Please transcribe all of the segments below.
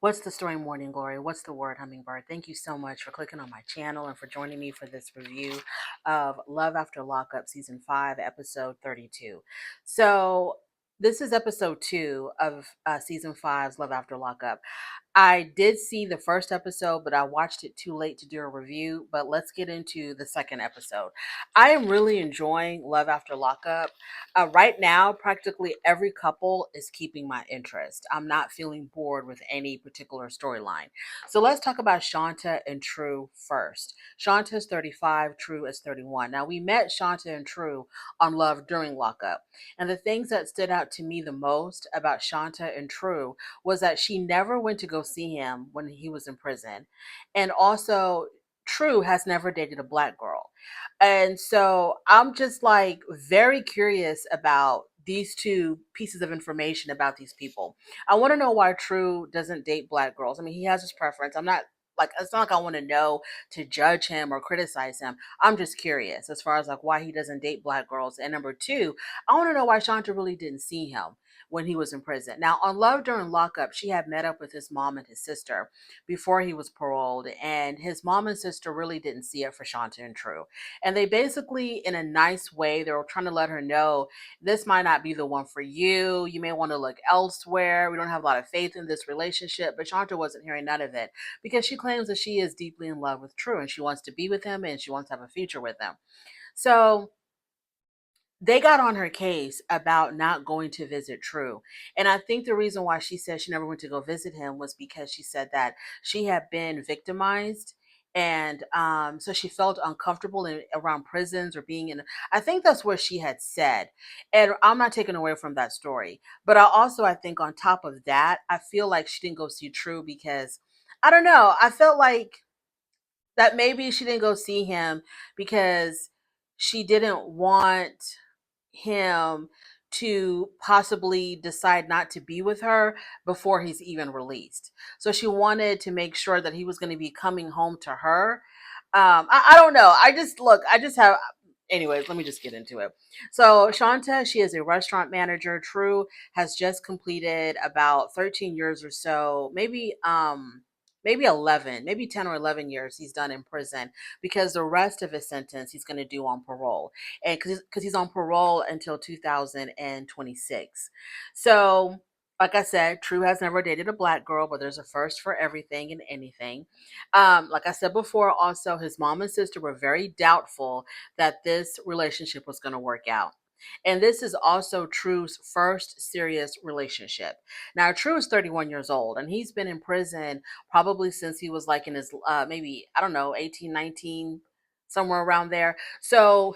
What's the story, Morning Glory? What's the word, Hummingbird? Thank you so much for clicking on my channel and for joining me for this review of Love After Lockup Season 5, Episode 32. So, this is Episode 2 of Season 5's Love After Lockup. I did see the first episode, but I watched it too late to do a review. But let's get into the second episode. I am really enjoying Love After Lockup. Right now, practically every couple is keeping my interest. I'm not feeling bored with any particular storyline. So let's talk about Shanta and True first. Shanta is 35, True is 31. Now, we met Shanta and True on Love During Lockup. And the things that stood out to me the most about Shanta and True was that she never went to go see him when he was in prison. And also, True has never dated a black girl. And so I'm just like very curious about these two pieces of information about these people. I want to know why True doesn't date black girls. I mean, he has his preference. I'm not like, it's not like I want to know to judge him or criticize him. I'm just curious as far as like why he doesn't date black girls. And number two, I want to know why Shanta really didn't see him when he was in prison. Now, on Love During Lockup, she had met up with his mom and his sister before he was paroled, and his mom and sister really didn't see it for Shanta and True. And they basically, in a nice way, they were trying to let her know this might not be the one for you. You may want to look elsewhere. We don't have a lot of faith in this relationship. But Shanta wasn't hearing none of it because she claims that she is deeply in love with True and she wants to be with him and she wants to have a future with him. So they got on her case about not going to visit True. And I think the reason why she said she never went to go visit him was because she said that she had been victimized. And so she felt uncomfortable around prisons or being in, I think that's what she had said. And I'm not taking away from that story. But I think on top of that, I feel like she didn't go see True because, I don't know, I felt like that maybe she didn't go see him because she didn't want him to possibly decide not to be with her before he's even released. So she wanted to make sure that he was going to be coming home to her. I don't know. I just have, anyways, let me just get into it. So Shanta, she is a restaurant manager. True has just completed about 13 years or so, maybe 11, maybe 10 or 11 years he's done in prison because the rest of his sentence he's going to do on parole. And because he's on parole until 2026. So like I said, True has never dated a black girl, but there's a first for everything and anything. Like I said before, also his mom and sister were very doubtful that this relationship was going to work out. And this is also True's first serious relationship. Now, True is 31 years old, and he's been in prison probably since he was like in his, maybe, I don't know, 18, 19, somewhere around there. So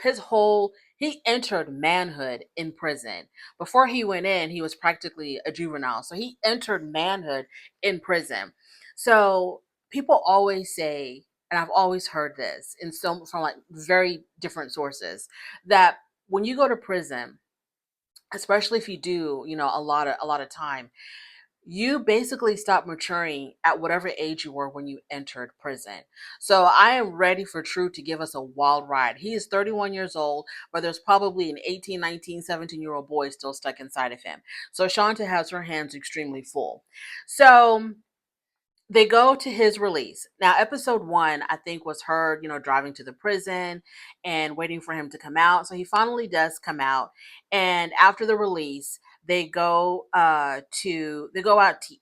he entered manhood in prison. Before he went in, he was practically a juvenile. So he entered manhood in prison. So people always say, and I've always heard this from like very different sources, that when you go to prison, especially if you do, a lot of time, you basically stop maturing at whatever age you were when you entered prison. So I am ready for True to give us a wild ride. He is 31 years old, but there's probably an 18, 19, 17-year-old boy still stuck inside of him. So Shanta has her hands extremely full. So they go to his release. Now, episode 1, I think, was her, driving to the prison and waiting for him to come out. So he finally does come out. And after the release, they go out to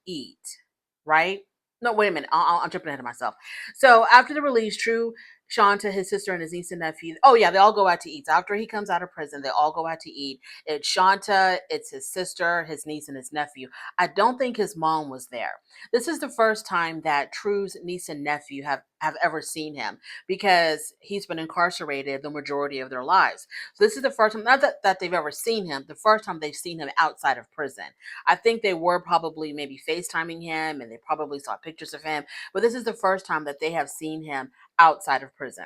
eat, right? No, wait a minute. I'm jumping ahead of myself. So after the release, True, Shanta, his sister, and his niece and nephew. Oh yeah, they all go out to eat. So after he comes out of prison, they all go out to eat. It's Shanta, it's his sister, his niece, and his nephew. I don't think his mom was there. This is the first time that True's niece and nephew have ever seen him because he's been incarcerated the majority of their lives. So this is the first time, not that they've ever seen him, the first time they've seen him outside of prison. I think they were probably maybe FaceTiming him and they probably saw pictures of him, but this is the first time that they have seen him outside of prison.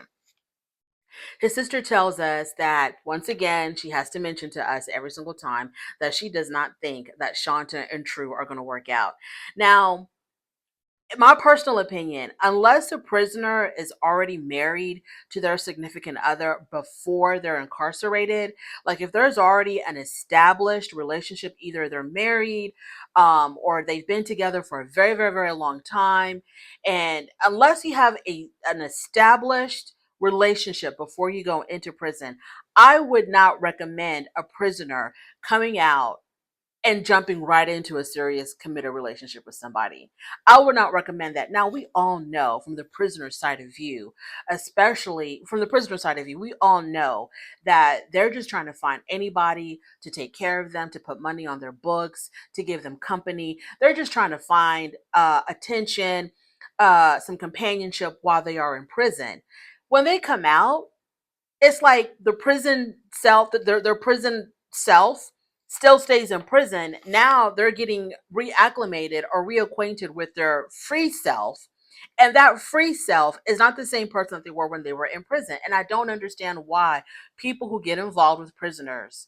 His sister tells us that once again, she has to mention to us every single time that she does not think that Shanta and True are going to work out. Now, my personal opinion, unless a prisoner is already married to their significant other before they're incarcerated, like if there's already an established relationship, either they're married, or they've been together for a very, very, very long time, and unless you have an established relationship before you go into prison, I would not recommend a prisoner coming out and jumping right into a serious committed relationship with somebody. I would not recommend that. Now, we all know from the prisoner's side of view, especially from the prisoner's side of view, we all know that they're just trying to find anybody to take care of them, to put money on their books, to give them company. They're just trying to find attention, some companionship while they are in prison. When they come out, it's like the prison self, their prison self still stays in prison. Now they're getting reacclimated or reacquainted with their free self. And that free self is not the same person that they were when they were in prison. And I don't understand why people who get involved with prisoners,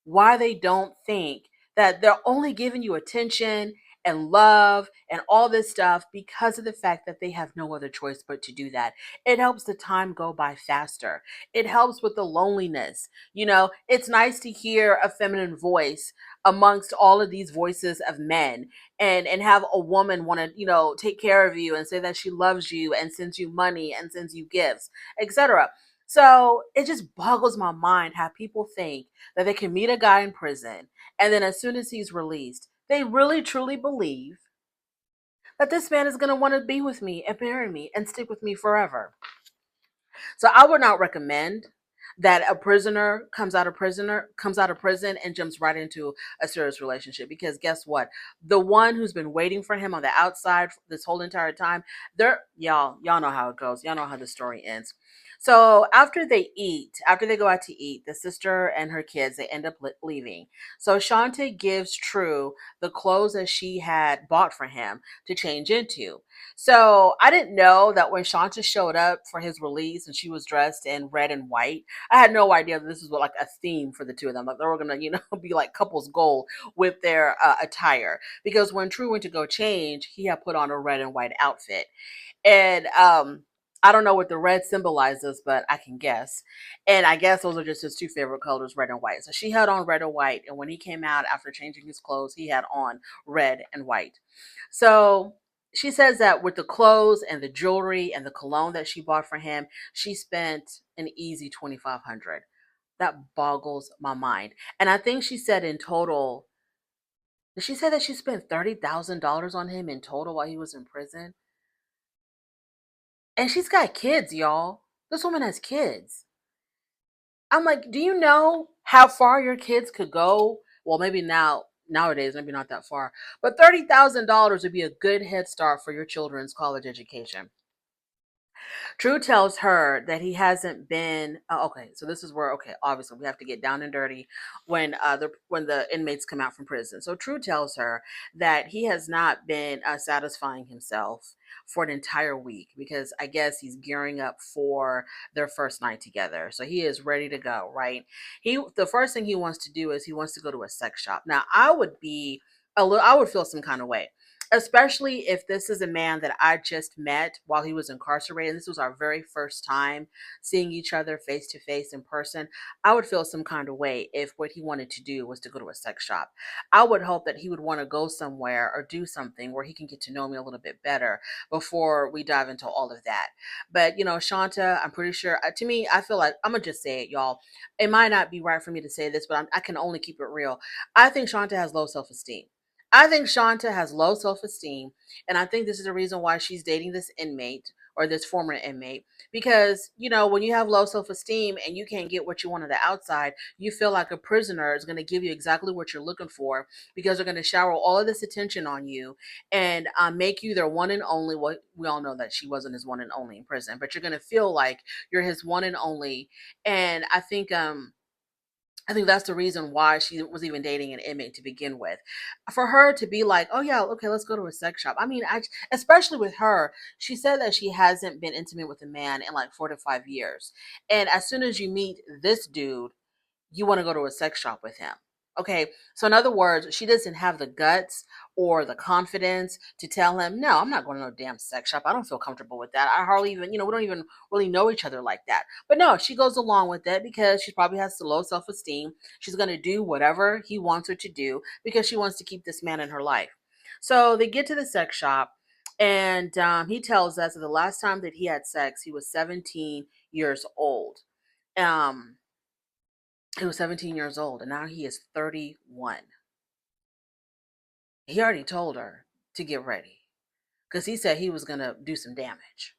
why they don't think that they're only giving you attention and love and all this stuff because of the fact that they have no other choice but to do that. It helps the time go by faster. It helps with the loneliness. You know, it's nice to hear a feminine voice amongst all of these voices of men, and have a woman want to, take care of you and say that she loves you and sends you money and sends you gifts, etc. So it just boggles my mind how people think that they can meet a guy in prison, and then as soon as he's released, they really truly believe that this man is going to want to be with me and marry me and stick with me forever. So I would not recommend that a prisoner comes out of prison and jumps right into a serious relationship, because guess what? The one who's been waiting for him on the outside this whole entire time, y'all know how it goes. Y'all know how the story ends. So after they go out to eat, the sister and her kids, they end up leaving. So Shanta gives True the clothes that she had bought for him to change into. So I didn't know that when Shanta showed up for his release and she was dressed in red and white, I had no idea that this was like a theme for the two of them. Like they were gonna, be like couples gold with their attire. Because when True went to go change, he had put on a red and white outfit, and I don't know what the red symbolizes, but I can guess. And I guess those are just his two favorite colors, red and white. So she had on red and white, and when he came out after changing his clothes, he had on red and white. So she says that with the clothes and the jewelry and the cologne that she bought for him, she spent an easy 2,500. That boggles my mind. And I think she said in total, did she say that she spent $30,000 on him in total while he was in prison? And she's got kids, y'all. This woman has kids. I'm like, do you know how far your kids could go? Well, maybe nowadays, maybe not that far. But $30,000 would be a good head start for your children's college education. True tells her that he hasn't been. Okay, so this is where, okay, obviously we have to get down and dirty when the inmates come out from prison. So True tells her that he has not been satisfying himself for an entire week, because I guess he's gearing up for their first night together. So he is ready to go. Right? The first thing he wants to do is he wants to go to a sex shop. Now I would feel some kind of way, especially if this is a man that I just met while he was incarcerated. This was our very first time seeing each other face to face in person. I would feel some kind of way if what he wanted to do was to go to a sex shop. I would hope that he would want to go somewhere or do something where he can get to know me a little bit better before we dive into all of that. But, Shanta, I'm pretty sure, to me, I feel like, I'm going to just say it, y'all. It might not be right for me to say this, but I can only keep it real. I think Shanta has low self esteem. I think Shanta has low self esteem, and I think this is the reason why she's dating this inmate, or this former inmate, because when you have low self esteem and you can't get what you want on the outside, you feel like a prisoner is going to give you exactly what you're looking for, because they're going to shower all of this attention on you and make you their one and only. Well, we all know that she wasn't his one and only in prison, but you're going to feel like you're his one and only, and I think that's the reason why she was even dating an inmate to begin with. For her to be like, oh, yeah, okay, let's go to a sex shop. I mean, especially with her, she said that she hasn't been intimate with a man in like 4 to 5 years. And as soon as you meet this dude, you want to go to a sex shop with him. Okay, so in other words, she doesn't have the guts or the confidence to tell him, no, I'm not going to no damn sex shop. I don't feel comfortable with that. I hardly even, we don't even really know each other like that. But no, she goes along with it because she probably has low self-esteem. She's going to do whatever he wants her to do because she wants to keep this man in her life. So they get to the sex shop, and he tells us that the last time that he had sex, he was 17 years old. Um, he was 17 years old, and now he is 31. He already told her to get ready because he said he was going to do some damage.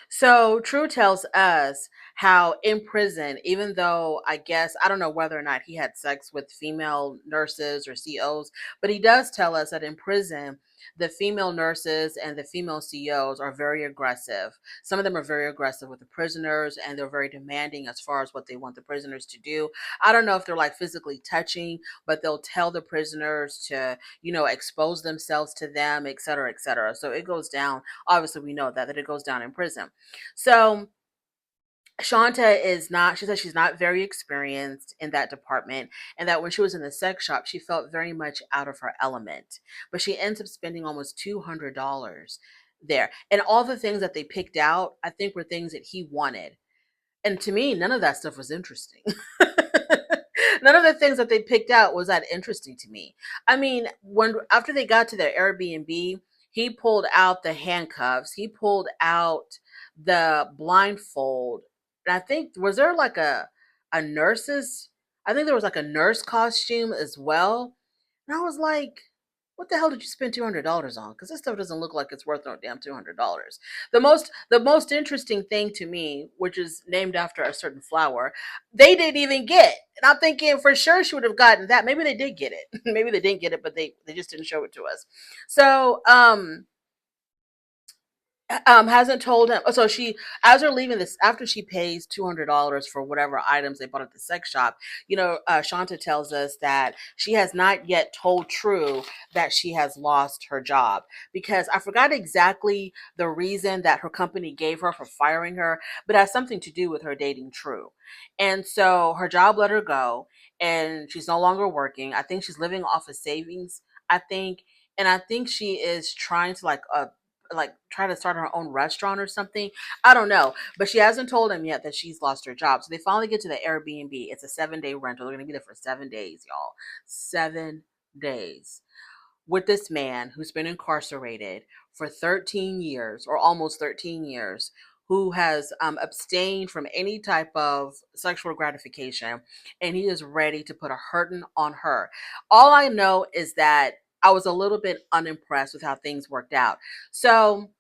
So True tells us how in prison, even though I guess, I don't know whether or not he had sex with female nurses or COs, but he does tell us that in prison, the female nurses and the female COs are very aggressive. Some of them are very aggressive with the prisoners, and they're very demanding as far as what they want the prisoners to do. I don't know if they're like physically touching, but they'll tell the prisoners to, expose themselves to them, et cetera, et cetera. So it goes down. Obviously, we know that it goes down in prison. So Shanta is not, she says she's not very experienced in that department, and that when she was in the sex shop, she felt very much out of her element. But she ends up spending almost $200 there. And all the things that they picked out, I think, were things that he wanted. And to me, none of that stuff was interesting. None of the things that they picked out was that interesting to me. I mean, when after they got to their Airbnb, he pulled out the handcuffs, he pulled out the blindfold. And I think, was there like a nurse's, I think there was like a nurse costume as well. And I was like, what the hell did you spend $200 on? Because this stuff doesn't look like it's worth no damn $200. The most interesting thing to me, which is named after a certain flower, they didn't even get. And I'm thinking for sure she would have gotten that. Maybe they did get it. Maybe they didn't get it, but they just didn't show it to us. So hasn't told him. So she, as they're leaving this, after she pays $200 for whatever items they bought at the sex shop, Shanta tells us that she has not yet told True that she has lost her job, because I forgot exactly the reason that her company gave her for firing her, but it has something to do with her dating True. And so her job let her go, and she's no longer working. I think she's living off of savings, I think. And I think she is trying to like try to start her own restaurant or something. I don't know, but she hasn't told him yet that she's lost her job. So they finally get to the Airbnb. It's a 7-day rental. They're gonna be there for 7 days, y'all. 7 days with this man who's been incarcerated for 13 years, or almost 13 years, who has abstained from any type of sexual gratification, and he is ready to put a hurting on her. All I know is that I was a little bit unimpressed with how things worked out. So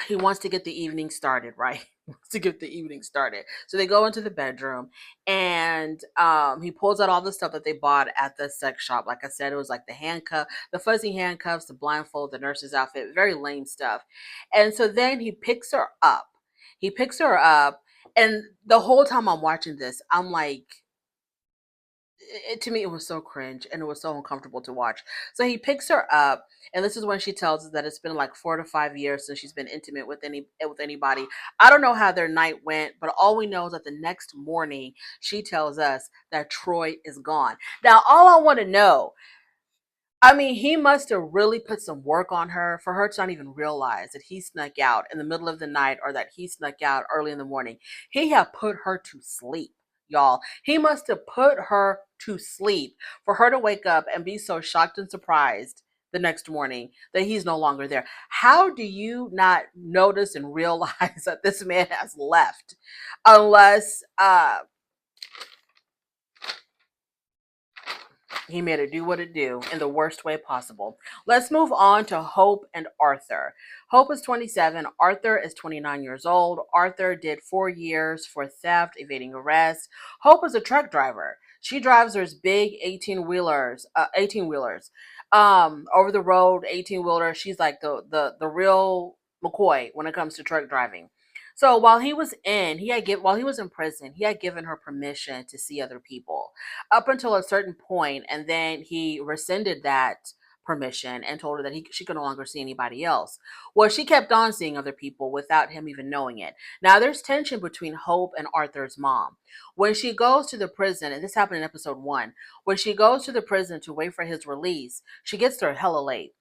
he wants to get the evening started, right? He wants to get the evening started. So they go into the bedroom, and he pulls out all the stuff that they bought at the sex shop. Like I said, it was like the fuzzy handcuffs, the blindfold, the nurse's outfit, very lame stuff. And so then he picks her up. He picks her up, and the whole time I'm watching this, I'm like, to me it was so cringe and it was so uncomfortable to watch. So he picks her up, and this is when she tells us that it's been like 4 to 5 years since she's been intimate with anybody. I don't know how their night went, but all we know is that the next morning she tells us that Troy is gone. Now all I want to know, I mean, he must have really put some work on her for her to not even realize that he snuck out in the middle of the night, or that he snuck out early in the morning. He had put her to sleep, y'all. He must have put her to sleep for her to wake up and be so shocked and surprised the next morning that he's no longer there. How do you not notice and realize that this man has left? Unless he made it do what it do in the worst way possible. Let's move on to Hope and Arthur. Hope is 27. Arthur is 29 years old. Arthur did 4 years for theft, evading arrest. Hope is a truck driver. She drives those big 18-wheelers, over the road 18-wheeler. She's like the real McCoy when it comes to truck driving. So while he was in prison, he had given her permission to see other people up until a certain point, and then he rescinded that permission and told her that she could no longer see anybody else. Well, she kept on seeing other people without him even knowing it. Now, there's tension between Hope and Arthur's mom. When she goes to the prison, and this happened in episode 1, when she goes to the prison to wait for his release, she gets there hella late,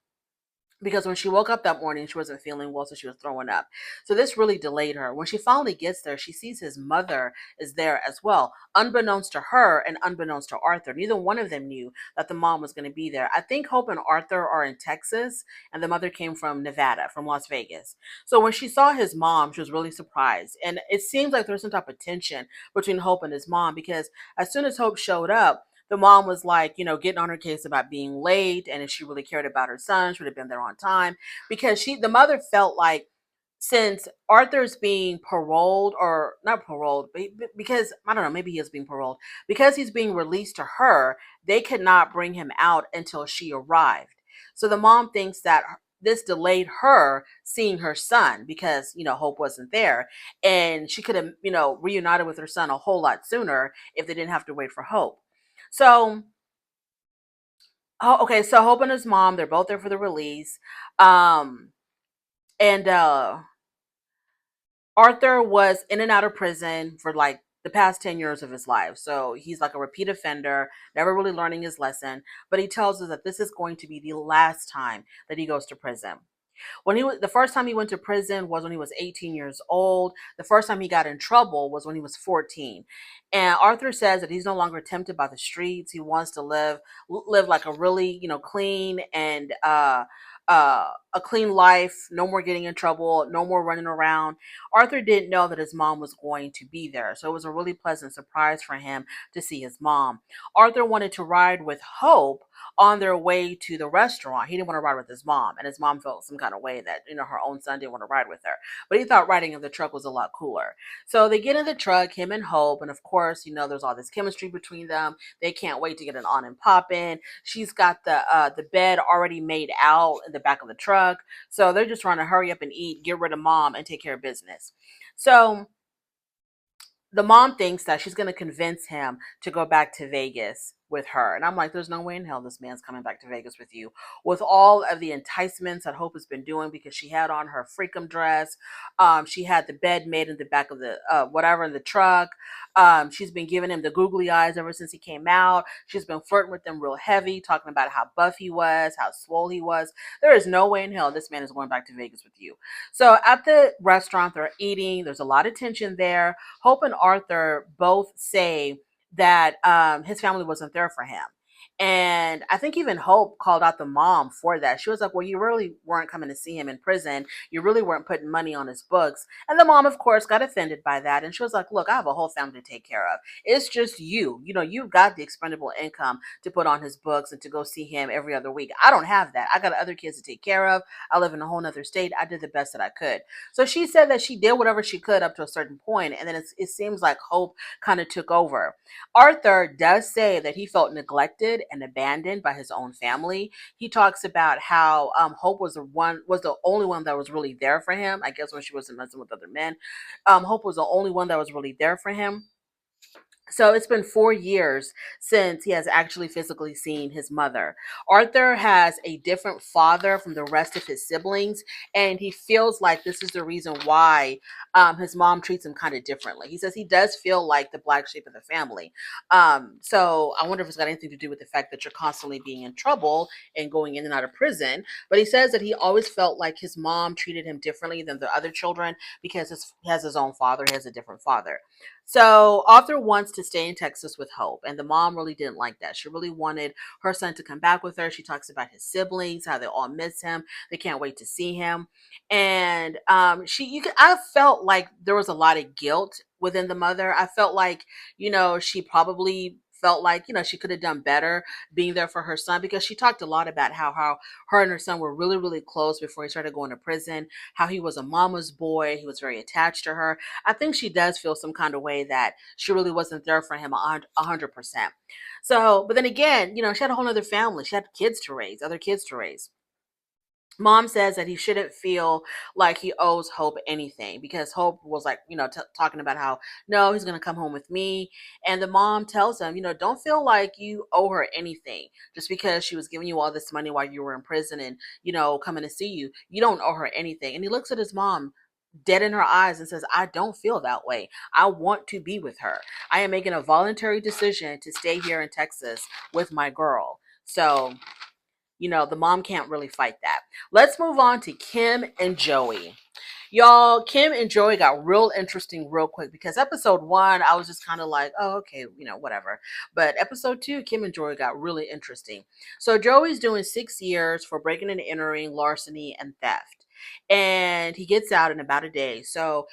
because when she woke up that morning, she wasn't feeling well, so she was throwing up. So this really delayed her. When she finally gets there, she sees his mother is there as well, unbeknownst to her and unbeknownst to Arthur. Neither one of them knew that the mom was going to be there. I think Hope and Arthur are in Texas, and the mother came from Nevada, from Las Vegas. So when she saw his mom, she was really surprised. And it seems like there's some type of tension between Hope and his mom, because as soon as Hope showed up, the mom was like, getting on her case about being late. And if she really cared about her son, she would have been there on time, because the mother felt like, since Arthur's being paroled, or not paroled, but because, I don't know, maybe he is being paroled, because he's being released to her, they could not bring him out until she arrived. So the mom thinks that this delayed her seeing her son, because, Hope wasn't there. And she could have, reunited with her son a whole lot sooner if they didn't have to wait for Hope. So, okay, so Hope and his mom, they're both there for the release. And Arthur was in and out of prison for like the past 10 years of his life. So he's like a repeat offender, never really learning his lesson. But he tells us that this is going to be the last time that he goes to prison. The first time he went to prison was when he was 18 years old. The first time he got in trouble was when he was 14. And Arthur says that he's no longer tempted by the streets. He wants to live like a really, clean and a clean life, no more getting in trouble, no more running around. Arthur didn't know that his mom was going to be there, so it was a really pleasant surprise for him to see his mom. Arthur wanted to ride with Hope on their way to the restaurant. He didn't want to ride with his mom, and his mom felt some kind of way that, her own son didn't want to ride with her. But he thought riding in the truck was a lot cooler. So they get in the truck, him and Hope, and of course, there's all this chemistry between them. They can't wait to get it on and pop in. She's got the bed already made out in the back of the truck. So they're just trying to hurry up and eat, get rid of mom, and take care of business. So the mom thinks that she's going to convince him to go back to Vegas with her. And I'm like, there's no way in hell this man's coming back to Vegas with you. With all of the enticements that Hope has been doing, because she had on her freakum dress. She had the bed made in the back of the, whatever, in the truck. She's been giving him the googly eyes ever since he came out. She's been flirting with him real heavy, talking about how buff he was, how swole he was. There is no way in hell this man is going back to Vegas with you. So at the restaurant, they're eating. There's a lot of tension there. Hope and Arthur both say that his family wasn't there for him. And I think even Hope called out the mom for that. She was like, well, you really weren't coming to see him in prison. You really weren't putting money on his books. And the mom, of course, got offended by that. And she was like, look, I have a whole family to take care of. It's just you. You've got the expendable income to put on his books and to go see him every other week. I don't have that. I got other kids to take care of. I live in a whole nother state. I did the best that I could. So she said that she did whatever she could up to a certain point, and then it seems like Hope kind of took over. Arthur does say that he felt neglected and abandoned by his own family. He talks about how Hope was the only one that was really there for him. I guess when she wasn't messing with other men, Hope was the only one that was really there for him. So it's been 4 years since he has actually physically seen his mother. Arthur has a different father from the rest of his siblings, and he feels like this is the reason why his mom treats him kind of differently. He says he does feel like the black sheep of the family. So I wonder if it's got anything to do with the fact that you're constantly being in trouble and going in and out of prison. But he says that he always felt like his mom treated him differently than the other children because he has his own father. He has a different father. So Arthur wants to stay in Texas with Hope, and the mom really didn't like that. She really wanted her son to come back with her. She talks about his siblings, how they all miss him. They can't wait to see him. And I felt like there was a lot of guilt within the mother. I felt like, she probably felt like, she could have done better being there for her son, because she talked a lot about how her and her son were really, really close before he started going to prison, how he was a mama's boy. He was very attached to her. I think she does feel some kind of way that she really wasn't there for him 100%. So, but then again, she had a whole other family. She had kids to raise, other kids to raise. Mom says that he shouldn't feel like he owes Hope anything because Hope was like, talking about how no, he's going to come home with me. And the mom tells him, don't feel like you owe her anything just because she was giving you all this money while you were in prison and, coming to see you. You don't owe her anything. And he looks at his mom dead in her eyes and says, I don't feel that way. I want to be with her. I am making a voluntary decision to stay here in Texas with my girl. So the mom can't really fight that. Let's move on to Kim and Joey. Y'all, Kim and Joey got real interesting real quick because episode 1, I was just kind of like, oh, okay, whatever. But episode 2, Kim and Joey got really interesting. So Joey's doing 6 years for breaking and entering, larceny, and theft. And he gets out in about a day. So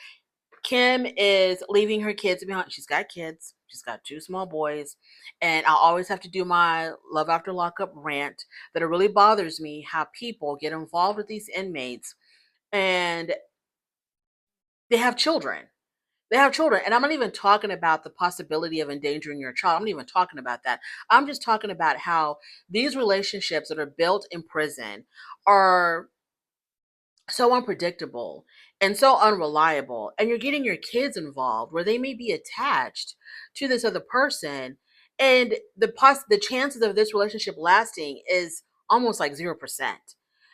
Kim is leaving her kids behind. She's got kids. She's got 2 small boys. And I always have to do my Love After Lockup rant that it really bothers me how people get involved with these inmates and they have children. They have children. And I'm not even talking about the possibility of endangering your child. I'm not even talking about that. I'm just talking about how these relationships that are built in prison are so unpredictable and so unreliable, and you're getting your kids involved where they may be attached to this other person, and the chances of this relationship lasting is almost like 0%.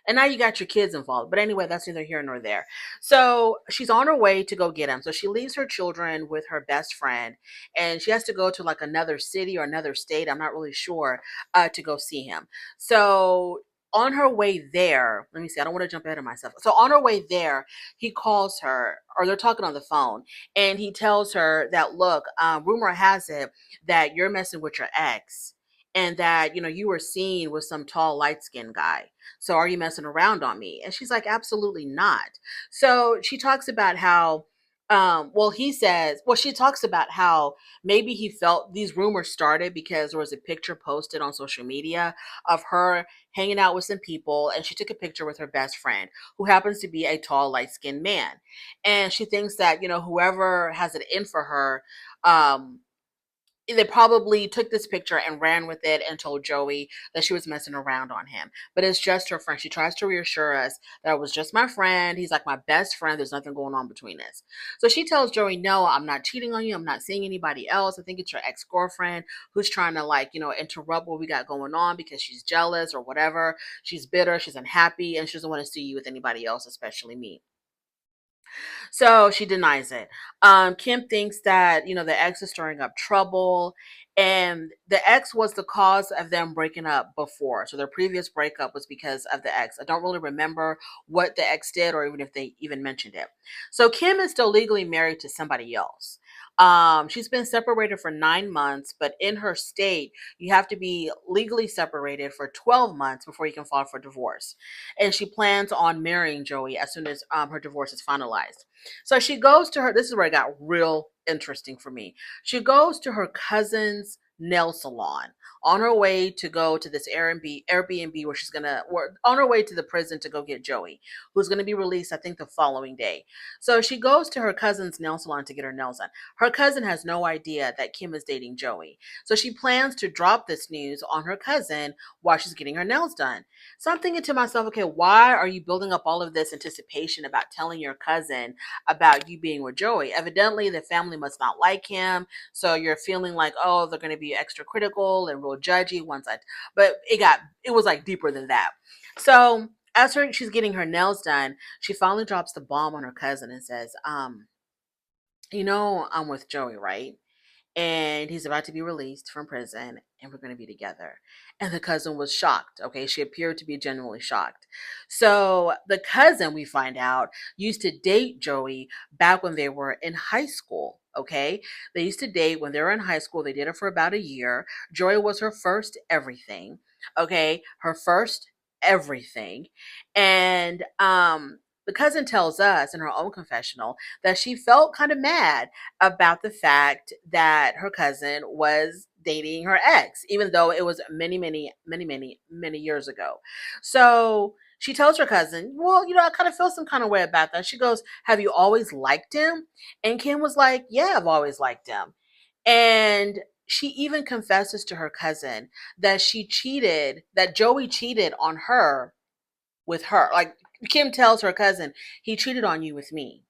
And now you got your kids involved. But anyway, that's neither here nor there. So she's on her way to go get him. So she leaves her children with her best friend, and she has to go to like another city or another state, I'm not really sure, to go see him. So on her way there, let me see, I don't want to jump ahead of myself. So on her way there, he calls her, or they're talking on the phone, and he tells her that, look, rumor has it that you're messing with your ex and that, you were seen with some tall, light skinned guy. So are you messing around on me? And she's like, absolutely not. So she talks about how, she talks about how maybe he felt these rumors started because there was a picture posted on social media of her hanging out with some people, and she took a picture with her best friend who happens to be a tall, light-skinned man. And she thinks that, whoever has it in for her, um they probably took this picture and ran with it and told Joey that she was messing around on him. But it's just her friend. She tries to reassure us that it was just my friend. He's like my best friend. There's nothing going on between us. So she tells Joey, no, I'm not cheating on you. I'm not seeing anybody else. I think it's your ex-girlfriend who's trying to interrupt what we got going on because she's jealous or whatever. She's bitter. She's unhappy. And she doesn't want to see you with anybody else, especially me. So she denies it. Kim thinks that, the ex is stirring up trouble, and the ex was the cause of them breaking up before. So their previous breakup was because of the ex. I don't really remember what the ex did or even if they even mentioned it. So Kim is still legally married to somebody else. She's been separated for 9 months, but in her state, you have to be legally separated for 12 months before you can file for divorce. And she plans on marrying Joey as soon as her divorce is finalized. So she goes to her, this is where it got real interesting for me. She goes to her cousin's nail salon on her way to go to this Airbnb where on her way to the prison to go get Joey, who's going to be released, I think, the following day. So she goes to her cousin's nail salon to get her nails done. Her cousin has no idea that Kim is dating Joey. So she plans to drop this news on her cousin while she's getting her nails done. So I'm thinking to myself, okay, why are you building up all of this anticipation about telling your cousin about you being with Joey? Evidently, the family must not like him. So you're feeling like, oh, they're going to be extra critical and real judgy but it was like deeper than that. So as she's getting her nails done, she finally drops the bomb on her cousin and says, I'm with Joey, right? And he's about to be released from prison and we're going to be together. And the cousin was shocked. Okay. She appeared to be genuinely shocked. So the cousin, we find out, used to date Joey back when they were in high school. Okay. They used to date when they were in high school. They did it for about a year. Joey was her first everything. Okay. Her first everything. And, the cousin tells us in her own confessional that she felt kind of mad about the fact that her cousin was dating her ex, even though it was many, many, many, many, many years ago. So she tells her cousin, well, I kind of feel some kind of way about that. She goes, have you always liked him? And Kim was like, yeah, I've always liked him. And she even confesses to her cousin that that Joey cheated on her with her. Like Kim tells her cousin, he cheated on you with me.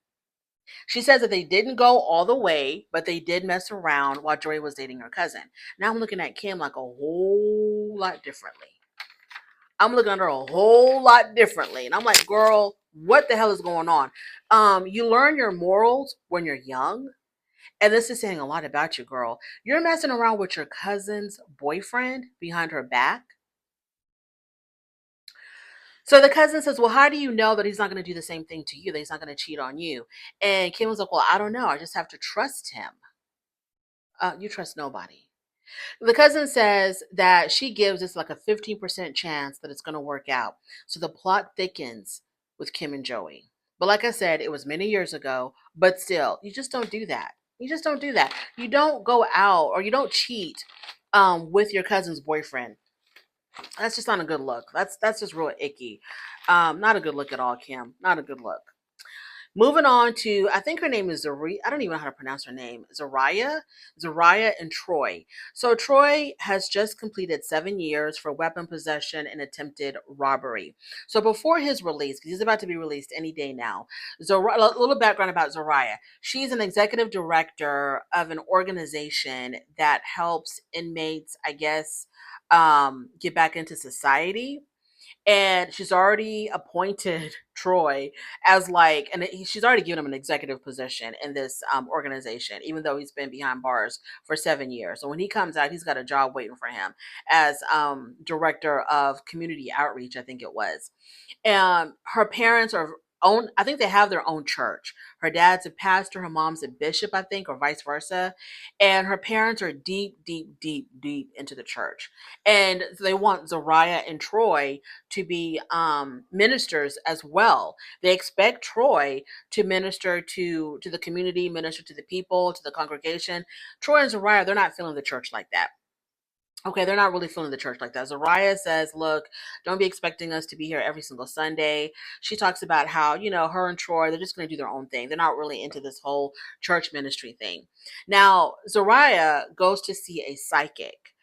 She says that they didn't go all the way, but they did mess around while Joy was dating her cousin. Now I'm looking at Kim like a whole lot differently. I'm looking at her a whole lot differently. And I'm like, girl, what the hell is going on? You learn your morals when you're young. And this is saying a lot about you, girl. You're messing around with your cousin's boyfriend behind her back. So the cousin says, well, how do you know that he's not going to do the same thing to you, that he's not going to cheat on you? And Kim was like, well, I don't know. I just have to trust him. You trust nobody. The cousin says that she gives us like a 15% chance that it's going to work out. So the plot thickens with Kim and Joey. But like I said, it was many years ago, but still, you just don't do that. You just don't do that. You don't go out or you don't cheat with your cousin's boyfriend. That's just not a good look. That's just real icky. Not a good look at all, Kim. Not a good look. Moving on to, I think her name is Zariah. I don't even know how to pronounce her name. Zariah and Troy. So Troy has just completed 7 years for weapon possession and attempted robbery. So before his release, because he's about to be released any day now, a little background about Zariah. She's an executive director of an organization that helps inmates, I guess, get back into society, and she's already appointed Troy as like, and she's already given him an executive position in this organization, even though he's been behind bars for 7 years. So when he comes out, he's got a job waiting for him as director of community outreach, I think it was. And her parents are own, I think they have their own church. Her dad's a pastor, her mom's a bishop, I think, or vice versa. And her parents are deep, deep, deep, deep into the church. And they want Zariah and Troy to be ministers as well. They expect Troy to minister to the community, minister to the people, to the congregation. Troy and Zariah, they're not feeling the church like that. Okay, they're not really feeling the church like that. Zariah says, look, don't be expecting us to be here every single Sunday. She talks about how, her and Troy, they're just going to do their own thing. They're not really into this whole church ministry thing. Now, Zariah goes to see a psychic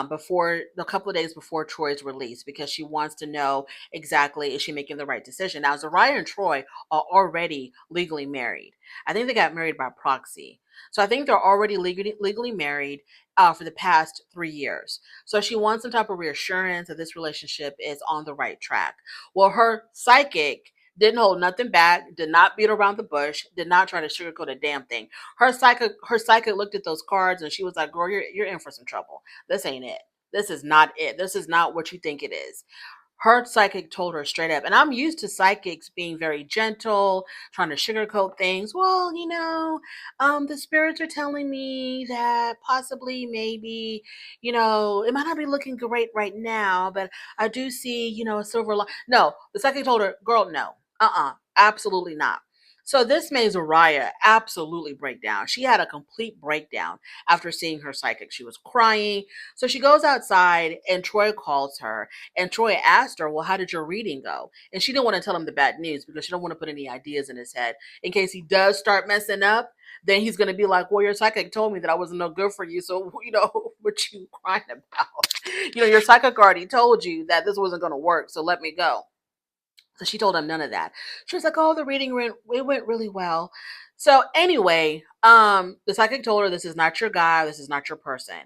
before a couple of days before Troy's release, because she wants to know exactly, is she making the right decision. Now, Zariah and Troy are already legally married. I think they got married by proxy. So I think they're already legally married for the past 3 years. So she wants some type of reassurance that this relationship is on the right track. Well, her psychic didn't hold nothing back, did not beat around the bush, did not try to sugarcoat a damn thing. Her psychic looked at those cards and she was like, girl, you're in for some trouble. This ain't it. This is not it. This is not what you think it is. Her psychic told her straight up, and I'm used to psychics being very gentle, trying to sugarcoat things. Well, the spirits are telling me that possibly, maybe, it might not be looking great right now, but I do see, a silver line. No, the psychic told her, girl, no, absolutely not. So this made Zariah absolutely break down. She had a complete breakdown after seeing her psychic. She was crying. So she goes outside and Troy calls her, and Troy asked her, well, how did your reading go? And she didn't want to tell him the bad news because she don't want to put any ideas in his head in case he does start messing up. Then he's going to be like, well, your psychic told me that I wasn't no good for you. So, what you crying about? Your psychic already told you that this wasn't going to work. So let me go. So she told him none of that. She was like, oh, the reading went really well. So anyway, the psychic told her, this is not your guy, this is not your person.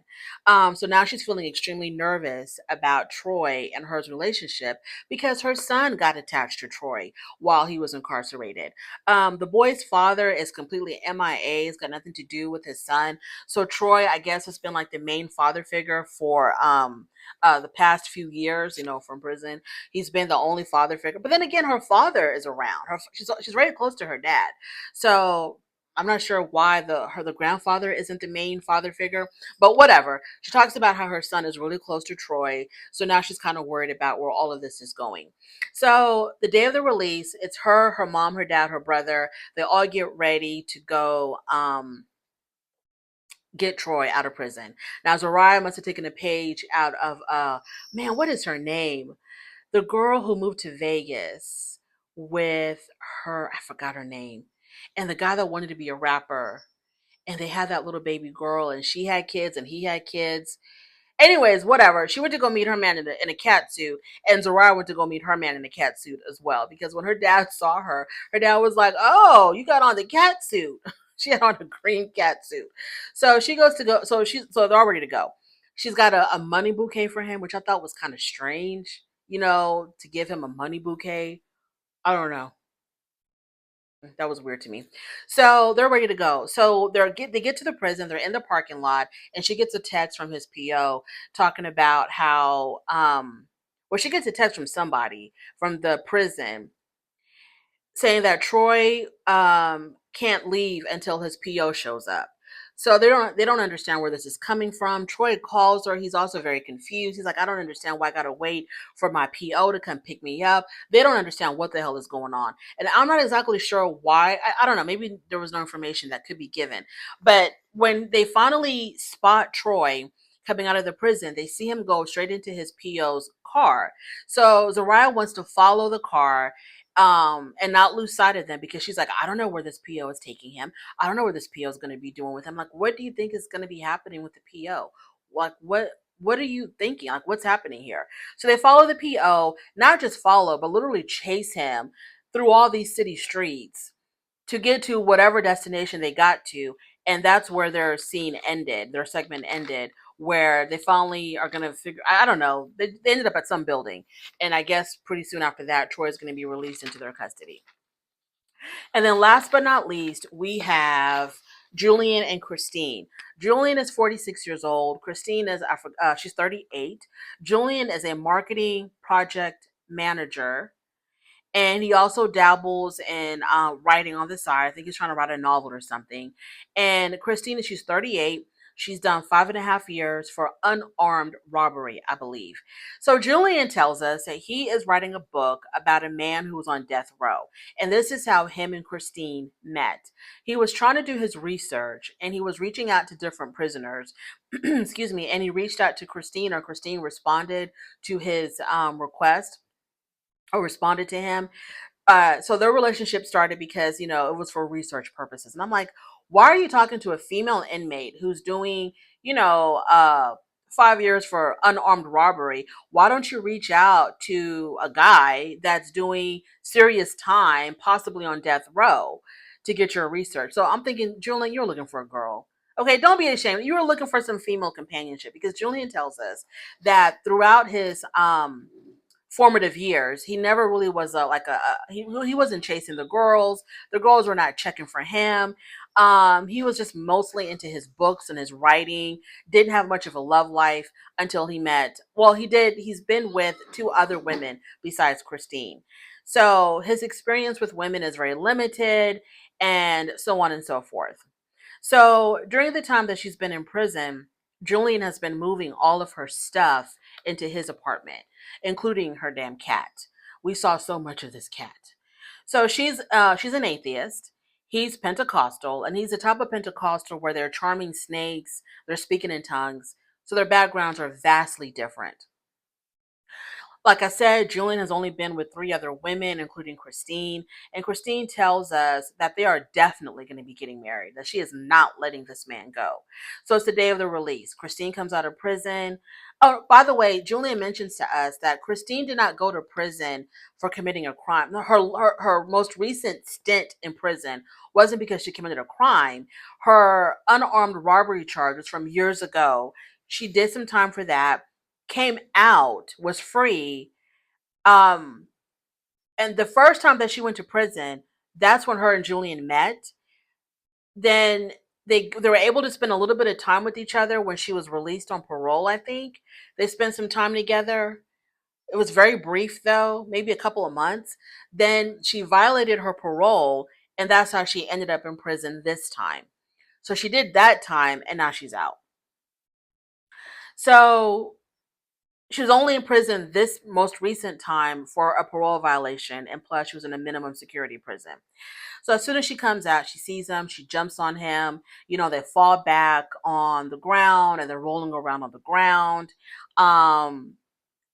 So now she's feeling extremely nervous about Troy and her relationship because her son got attached to Troy while he was incarcerated. The boy's father is completely MIA, has got nothing to do with his son. So Troy, I guess, has been like the main father figure for the past few years, from prison. He's been the only father figure. But then again, her father is around. She's very close to her dad. So I'm not sure why the grandfather isn't the main father figure, but whatever. She talks about how her son is really close to Troy. So now she's kind of worried about where all of this is going. So the day of the release, it's her mom, her dad, her brother. They all get ready to go get Troy out of prison. Now, Zariah must have taken a page out of, man, what is her name? The girl who moved to Vegas with her, I forgot her name, and the guy that wanted to be a rapper, and they had that little baby girl, and she had kids, and he had kids. Anyways, whatever. She went to go meet her man in a cat suit, and Zariah went to go meet her man in a cat suit as well. Because when her dad saw her dad was like, "Oh, you got on the cat suit." She had on a green cat suit. So she goes to go. So they're all ready to go. She's got a money bouquet for him, which I thought was kind of strange. To give him a money bouquet. I don't know. That was weird to me. So they're ready to go. So they get to the prison. They're in the parking lot, and she gets a text from his PO talking about how well, she gets a text from somebody from the prison saying that Troy can't leave until his PO shows up. So they don't understand where this is coming from. Troy calls her. He's also very confused. He's like, I don't understand why I gotta wait for my PO to come pick me up. They don't understand what the hell is going on. And I'm not exactly sure why. I don't know. Maybe there was no information that could be given. But when they finally spot Troy coming out of the prison, they see him go straight into his PO's car. So Zariah wants to follow the car and not lose sight of them, because she's like, I don't know where this PO is taking him. I don't know what this PO is going to be doing with him. Like, what do you think is going to be happening with the PO? Like, what are you thinking? Like, what's happening here? So they follow the PO, not just follow, but literally chase him through all these city streets to get to whatever destination they got to. And that's where their segment ended, where they finally are going to figure, I don't know, they ended up at some building. And I guess pretty soon after that, Troy's going to be released into their custody. And then last but not least, we have Julian and Christine. Julian is 46 years old. Christine is, she's 38. Julian is a marketing project manager, and he also dabbles in writing on the side. I think he's trying to write a novel or something. And Christina, she's 38. She's done 5.5 years for unarmed robbery, I believe. So Julian tells us that he is writing a book about a man who was on death row. And this is how him and Christine met. He was trying to do his research, and he was reaching out to different prisoners. Excuse me. And he reached out to Christine, or Christine responded to his request, or responded to him. So their relationship started because, it was for research purposes. And I'm like, why are you talking to a female inmate who's doing, you know, uh, 5 years for unarmed robbery? Why don't you reach out to a guy that's doing serious time, possibly on death row, to get your research? So I'm thinking, Julian, you're looking for a girl. Okay, don't be ashamed. You were looking for some female companionship, because Julian tells us that throughout his formative years, he never really was he wasn't chasing the girls. The girls were not checking for him. He was just mostly into his books and his writing. Didn't have much of a love life until he met, well, he's been with two other women besides Christine. So his experience with women is very limited, and so on and so forth. So during the time that she's been in prison, Julian has been moving all of her stuff into his apartment, including her damn cat. We saw so much of this cat. So she's an atheist. He's Pentecostal, and he's the type of Pentecostal where they're charming snakes, they're speaking in tongues. So their backgrounds are vastly different. Like I said, Julian has only been with three other women, including Christine. And Christine tells us that they are definitely going to be getting married, that she is not letting this man go. So it's the day of the release. Christine comes out of prison. Oh, by the way, Julian mentions to us that Christine did not go to prison for committing a crime. No, her most recent stint in prison wasn't because she committed a crime. Her unarmed robbery charge was from years ago. She did some time for that, came out, was free. Um, and the first time that she went to prison, that's when her and Julian met. Then they were able to spend a little bit of time with each other when she was released on parole, I think. They spent some time together. It was very brief though, maybe a couple of months. Then she violated her parole, and that's how she ended up in prison this time. So she did that time, and now she's out. So she was only in prison this most recent time for a parole violation, and plus she was in a minimum security prison. So as soon as she comes out, she sees him, she jumps on him. They fall back on the ground, and they're rolling around on the ground.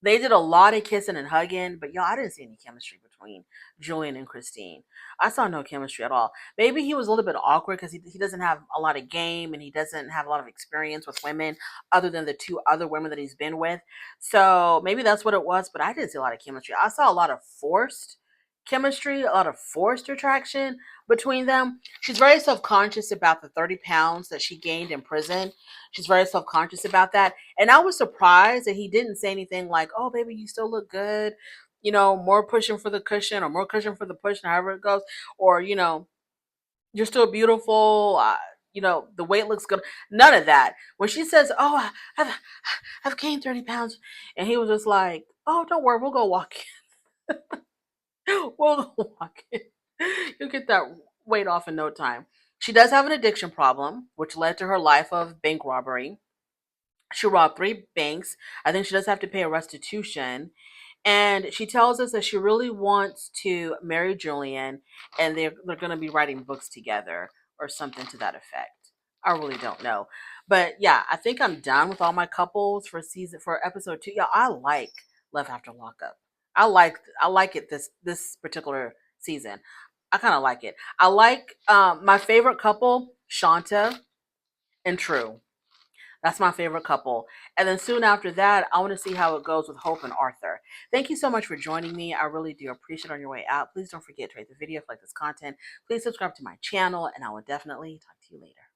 They did a lot of kissing and hugging, but y'all, I didn't see any chemistry between between Julian and Christine. I saw no chemistry at all. Maybe he was a little bit awkward because he doesn't have a lot of game and he doesn't have a lot of experience with women other than the two other women that he's been with. So maybe that's what it was, but I didn't see a lot of chemistry. I saw a lot of forced chemistry, a lot of forced attraction between them. She's very self-conscious about the 30 pounds that she gained in prison. She's very self-conscious about that. And I was surprised that he didn't say anything like, oh, baby, you still look good. You know, more pushing for the cushion or more cushion for the push, however it goes. Or, you know, you're still beautiful. You know, the weight looks good. None of that. When she says, oh, I've gained 30 pounds. And he was just like, oh, don't worry. We'll go walking. We'll go walking. You'll get that weight off in no time. She does have an addiction problem, which led to her life of bank robbery. She robbed 3 banks. I think she does have to pay a restitution. And she tells us that she really wants to marry Julian and they're going to be writing books together or something to that effect. I really don't know. But yeah, I think I'm done with all my couples for episode 2. Yeah, I like Love After Lockup. I like it this particular season. I kind of like it. I like my favorite couple, Shanta and True. That's my favorite couple. And then soon after that, I want to see how it goes with Hope and Arthur. Thank you so much for joining me. I really do appreciate it. On your way out, please don't forget to rate the video if you like this content. Please subscribe to my channel, and I will definitely talk to you later.